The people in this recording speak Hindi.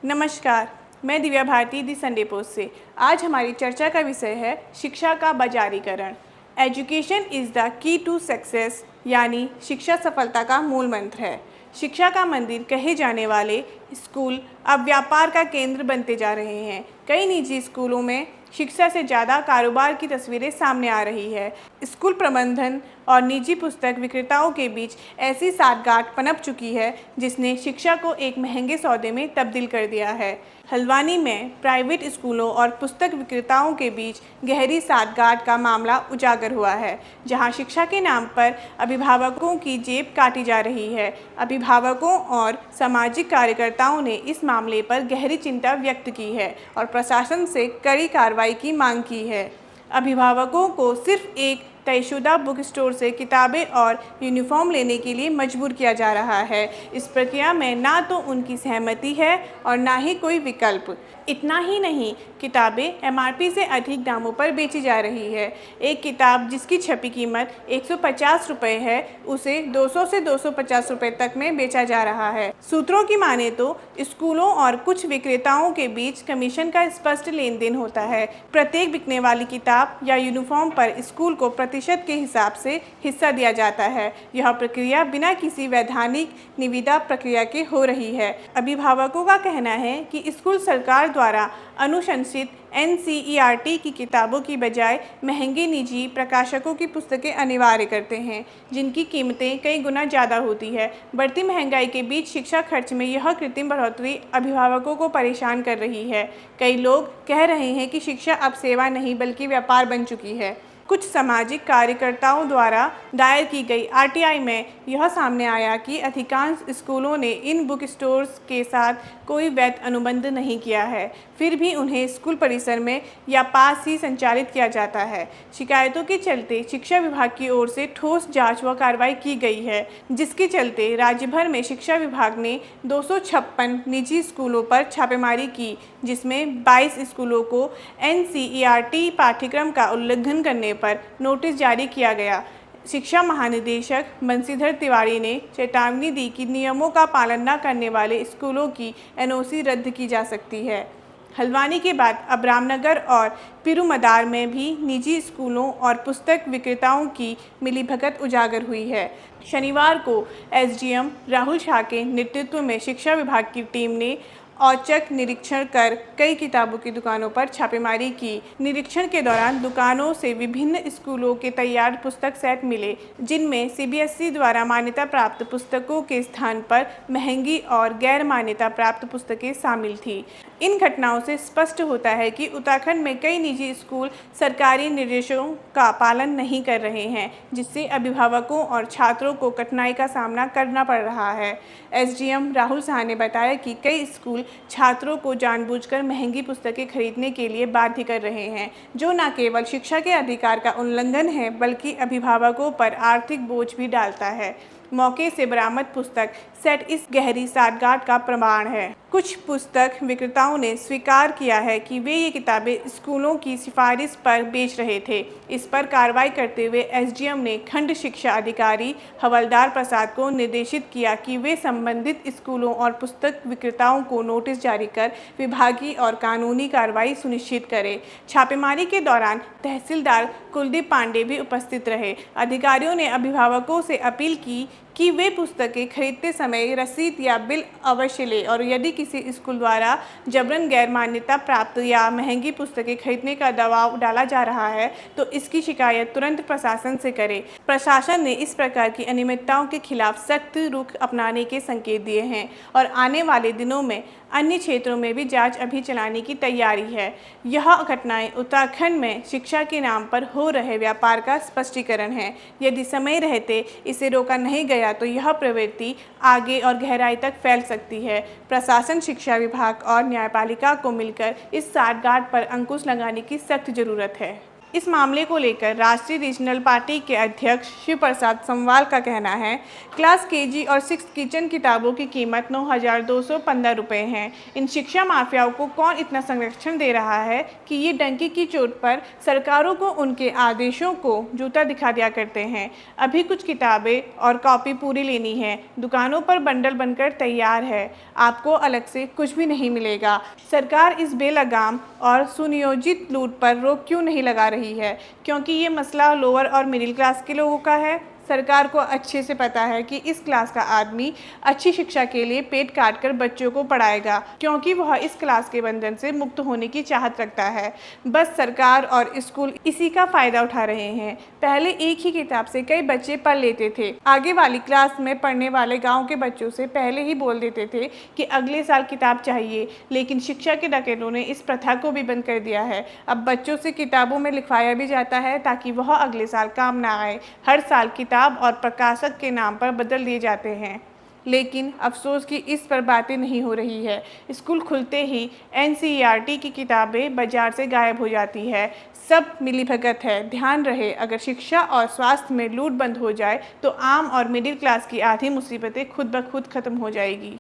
नमस्कार, मैं Divya Bharati the Sunday Post से। आज हमारी चर्चा का विषय है शिक्षा का बाजारीकरण। Education is the key to success, यानी शिक्षा सफलता का मूल मंत्र है। शिक्षा का मंदिर कहे जाने वाले स्कूल अब व्यापार का केंद्र बनते जा रहे हैं। कई निजी स्कूलों में शिक्षा से ज़्यादा कारोबार की तस्वीरें सामने आ रही है। स्कूल प्रबंधन और निजी पुस्तक विक्रेताओं के बीच ऐसी साठगांठ पनप चुकी है जिसने शिक्षा को एक महंगे सौदे में तब्दील कर दिया है। हल्द्वानी में प्राइवेट स्कूलों और पुस्तक विक्रेताओं के बीच गहरी साठगांठ का मामला उजागर हुआ है, जहां शिक्षा के नाम पर अभिभावकों की जेब काटी जा रही है। अभिभावकों और सामाजिक कार्यकर्ताओं ने इस मामले पर गहरी चिंता व्यक्त की है और प्रशासन से कड़ी कार्रवाई की मांग की है। अभिभावकों को सिर्फ एक तयशुदा बुक स्टोर से किताबें और यूनिफॉर्म लेने के लिए मजबूर किया जा रहा है। इस प्रक्रिया में ना तो उनकी सहमति है और ना ही कोई विकल्प। इतना ही नहीं, किताबें एमआरपी से अधिक दामों पर बेची जा रही है। एक किताब जिसकी छपी कीमत 150 रुपये है, उसे 200 से 250 रुपये तक में बेचा जा रहा है। सूत्रों की माने तो स्कूलों और कुछ विक्रेताओं के बीच कमीशन का स्पष्ट लेन देन होता है। प्रत्येक बिकने वाली किताब या यूनिफॉर्म पर स्कूल को प्रतिशत के हिसाब से हिस्सा दिया जाता है। यह प्रक्रिया बिना किसी वैधानिक निविदा प्रक्रिया के हो रही है। अभिभावकों का कहना है कि स्कूल सरकार द्वारा अनुशंसित NCERT की किताबों की बजाय महंगे निजी प्रकाशकों की पुस्तकें अनिवार्य करते हैं, जिनकी कीमतें कई गुना ज़्यादा होती है। बढ़ती महंगाई के बीच शिक्षा खर्च में यह कृत्रिम बढ़ोतरी अभिभावकों को परेशान कर रही है। कई लोग कह रहे हैं कि शिक्षा अब सेवा नहीं बल्कि व्यापार बन चुकी है। कुछ सामाजिक कार्यकर्ताओं द्वारा दायर की गई RTI में यह सामने आया कि अधिकांश स्कूलों ने इन बुक स्टोर्स के साथ कोई वैध अनुबंध नहीं किया है, फिर भी उन्हें स्कूल परिसर में या पास ही संचालित किया जाता है। शिकायतों के चलते शिक्षा विभाग की ओर से ठोस जांच व कार्रवाई की गई है, जिसके चलते राज्य भर में शिक्षा विभाग ने 256 निजी स्कूलों पर छापेमारी की, जिसमें 22 स्कूलों को NCERT पाठ्यक्रम का उल्लंघन करने पर नोटिस जारी किया गया। शिक्षा महानिदेशक बंशीधर तिवारी ने चेतावनी दी कि नियमों का पालन न करने वाले स्कूलों की NOC रद्द की जा सकती है। हल्द्वानी के बाद अब रामनगर और पिरुमदार में भी निजी स्कूलों और पुस्तक विक्रेताओं की मिलीभगत उजागर हुई है। शनिवार को SDM राहुल शाह के नेतृत्व में शिक्षा विभाग की टीम ने औचक निरीक्षण कर कई किताबों की दुकानों पर छापेमारी की। निरीक्षण के दौरान दुकानों से विभिन्न स्कूलों के तैयार पुस्तक सेट मिले, जिनमें CBSE द्वारा मान्यता प्राप्त पुस्तकों के स्थान पर महंगी और गैर मान्यता प्राप्त पुस्तकें शामिल थीं। इन घटनाओं से स्पष्ट होता है कि उत्तराखंड में कई निजी स्कूल सरकारी निर्देशों का पालन नहीं कर रहे हैं, जिससे अभिभावकों और छात्रों को कठिनाई का सामना करना पड़ रहा है। SDM राहुल शाह ने बताया कि कई स्कूल छात्रों को जानबूझकर महंगी पुस्तकें खरीदने के लिए बाध्य कर रहे हैं, जो न केवल शिक्षा के अधिकार का उल्लंघन है बल्कि अभिभावकों पर आर्थिक बोझ भी डालता है। मौके से बरामद पुस्तक सेट इस गहरी साठगांठ का प्रमाण है। कुछ पुस्तक विक्रेताओं ने स्वीकार किया है कि वे ये किताबें स्कूलों की सिफारिश पर बेच रहे थे। इस पर कार्रवाई करते हुए SDM ने खंड शिक्षा अधिकारी हवलदार प्रसाद को निर्देशित किया कि वे संबंधित स्कूलों और पुस्तक विक्रेताओं को नोटिस जारी कर विभागीय और कानूनी कार्रवाई सुनिश्चित करें। छापेमारी के दौरान तहसीलदार कुलदीप पांडे भी उपस्थित रहे। अधिकारियों ने अभिभावकों से अपील की कि वे पुस्तकें खरीदते समय रसीद या बिल अवश्य लें और यदि किसी स्कूल द्वारा जबरन गैर मान्यता प्राप्त या महंगी पुस्तकें खरीदने का दबाव डाला जा रहा है तो इसकी शिकायत तुरंत प्रशासन से करें। प्रशासन ने इस प्रकार की अनियमितताओं के खिलाफ सख्त रुख अपनाने के संकेत दिए हैं और आने वाले दिनों में अन्य क्षेत्रों में भी जांच अभी चलाने की तैयारी है। यह घटनाएं उत्तराखंड में शिक्षा के नाम पर हो रहे व्यापार का स्पष्टीकरण है। यदि समय रहते इसे रोका नहीं गया तो यह प्रवृत्ति आगे और गहराई तक फैल सकती है। प्रशासन, शिक्षा विभाग और न्यायपालिका को मिलकर इस साठगांठ पर अंकुश लगाने की सख्त जरूरत है। इस मामले को लेकर राष्ट्रीय रीजनल पार्टी के अध्यक्ष शिव प्रसाद समवाल का कहना है, क्लास केजी और 6 किचन किताबों की कीमत 9,215 रुपये है। इन शिक्षा माफियाओं को कौन इतना संरक्षण दे रहा है कि ये डंकी की चोट पर सरकारों को उनके आदेशों को जूता दिखा दिया करते हैं। अभी कुछ किताबें और कॉपी पूरी लेनी है, दुकानों पर बंडल बनकर तैयार है, आपको अलग से कुछ भी नहीं मिलेगा। सरकार इस बेलगाम और सुनियोजित लूट पर रोक क्यों नहीं लगा रही है? क्योंकि ये मसला लोअर और मिडिल क्लास के लोगों का है। सरकार को अच्छे से पता है कि इस क्लास का आदमी अच्छी शिक्षा के लिए पेट काट कर बच्चों को पढ़ाएगा, क्योंकि वह इस क्लास के बंधन से मुक्त होने की चाहत रखता है। बस सरकार और स्कूल इसी का फ़ायदा उठा रहे हैं। पहले एक ही किताब से कई बच्चे पढ़ लेते थे। आगे वाली क्लास में पढ़ने वाले गाँव के बच्चों से पहले ही बोल देते थे कि अगले साल किताब चाहिए, लेकिन शिक्षा के डकैतों ने इस प्रथा को भी बंद कर दिया है। अब बच्चों से किताबों में लिखवाया भी जाता है ताकि वह अगले साल काम ना आए। हर साल किताब और प्रकाशक के नाम पर बदल दिए जाते हैं, लेकिन अफसोस कि इस पर बातें नहीं हो रही है। स्कूल खुलते ही एनसीईआरटी की किताबें बाजार से गायब हो जाती है। सब मिलीभगत है। ध्यान रहे, अगर शिक्षा और स्वास्थ्य में लूट बंद हो जाए तो आम और मिडिल क्लास की आधी मुसीबतें खुद ब खुद खत्म हो जाएगी।